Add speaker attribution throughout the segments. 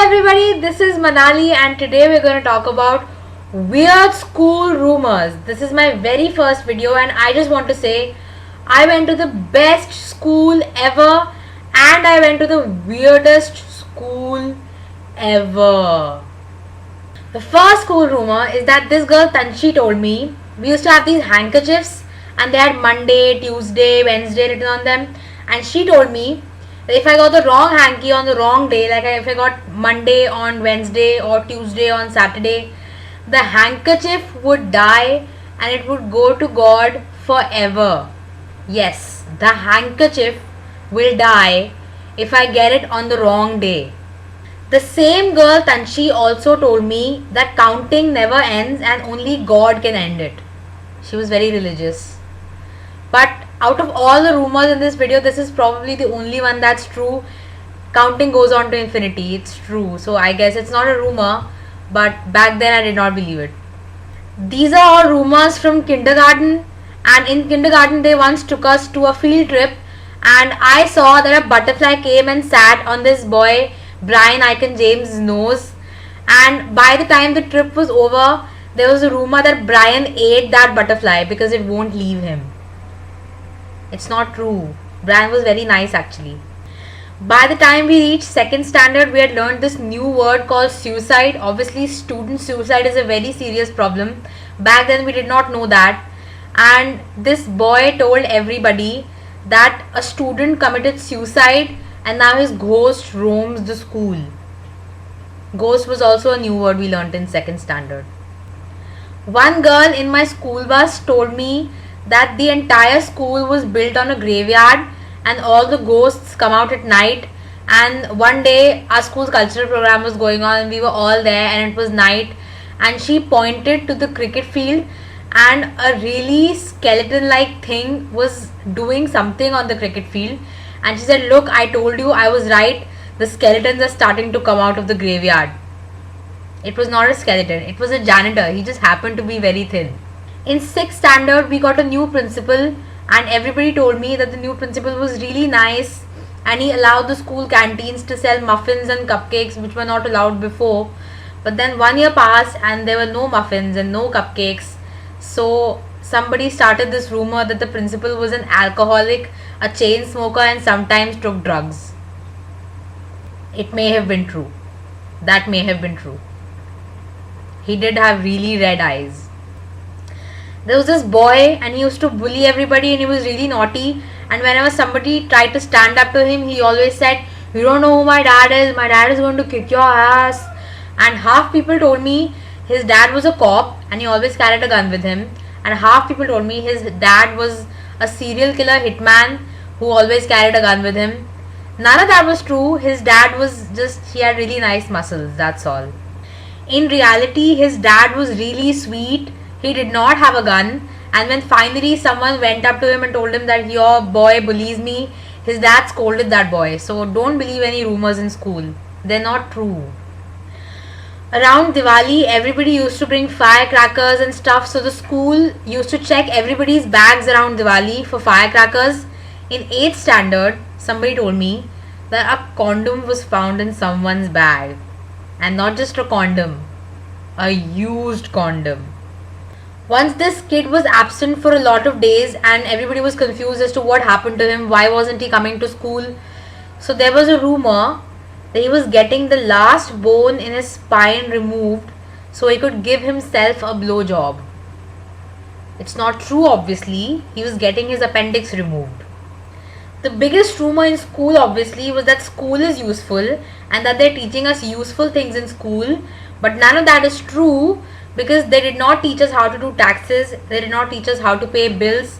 Speaker 1: everybody, this is Manali and today we're going to talk about weird school rumors. This is my very first video and I just want to say I went to the best school ever and I went to the weirdest school ever. The first school rumor is that this girl Tanshi told me we used to have these handkerchiefs and they had Monday, Tuesday, Wednesday written on them, and she told me if I got the wrong hanky on the wrong day, like if I got Monday on Wednesday or Tuesday on Saturday, the handkerchief would die and it would go to God forever. Yes, the handkerchief will die if I get it on the wrong day. The same girl Tanshi also told me that counting never ends and only God can end it. She was very religious. But out of all the rumors in this video, this is probably the only one that's true. Counting goes on to infinity. It's true. So I guess it's not a rumor, but back then I did not believe it. These are all rumors from kindergarten, and in kindergarten they once took us to a field trip and I saw that a butterfly came and sat on this boy Brian Icon James' nose, and by the time the trip was over, there was a rumor that Brian ate that butterfly because it won't leave him. It's not true. Brian was very nice actually. By the time we reached second standard, we had learned this new word called suicide. Obviously, student suicide is a very serious problem. Back then, we did not know that. And this boy told everybody that a student committed suicide and now his ghost roams the school. Ghost was also a new word we learned in second standard. One girl in my school bus told me that the entire school was built on a graveyard and all the ghosts come out at night, and one day our school's cultural program was going on and we were all there and it was night, and she pointed to the cricket field and a really skeleton like thing was doing something on the cricket field, and she said, "Look, I told you, I was right, the skeletons are starting to come out of the graveyard." It was not a skeleton, it was a janitor. He just happened to be very thin. In 6th standard, we got a new principal and everybody told me that the new principal was really nice and he allowed the school canteens to sell muffins and cupcakes, which were not allowed before. But then 1 year passed and there were no muffins and no cupcakes. So somebody started this rumor that the principal was an alcoholic, a chain smoker, and sometimes took drugs. It may have been true. That may have been true. He did have really red eyes. There was this boy and he used to bully everybody and he was really naughty, and whenever somebody tried to stand up to him, he always said, "You don't know who my dad is going to kick your ass." And half people told me his dad was a cop and he always carried a gun with him, and half people told me his dad was a serial killer hitman who always carried a gun with him. None of that was true. His dad was just, he had really nice muscles, that's all. In reality, his dad was really sweet. He did not have a gun, and when finally someone went up to him and told him that your boy bullies me, his dad scolded that boy. So don't believe any rumors in school. They're not true. Around Diwali, everybody used to bring firecrackers and stuff, so the school used to check everybody's bags around Diwali for firecrackers. In 8th standard, somebody told me that a condom was found in someone's bag. And not just a condom, a used condom. Once this kid was absent for a lot of days and everybody was confused as to what happened to him, why wasn't he coming to school. So there was a rumor that he was getting the last bone in his spine removed so he could give himself a blowjob. It's not true, obviously. He was getting his appendix removed. The biggest rumor in school obviously was that school is useful and that they're teaching us useful things in school, but none of that is true because they did not teach us how to do taxes, they did not teach us how to pay bills.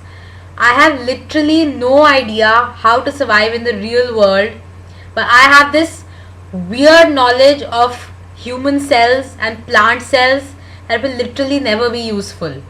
Speaker 1: I have literally no idea how to survive in the real world, but I have this weird knowledge of human cells and plant cells that will literally never be useful.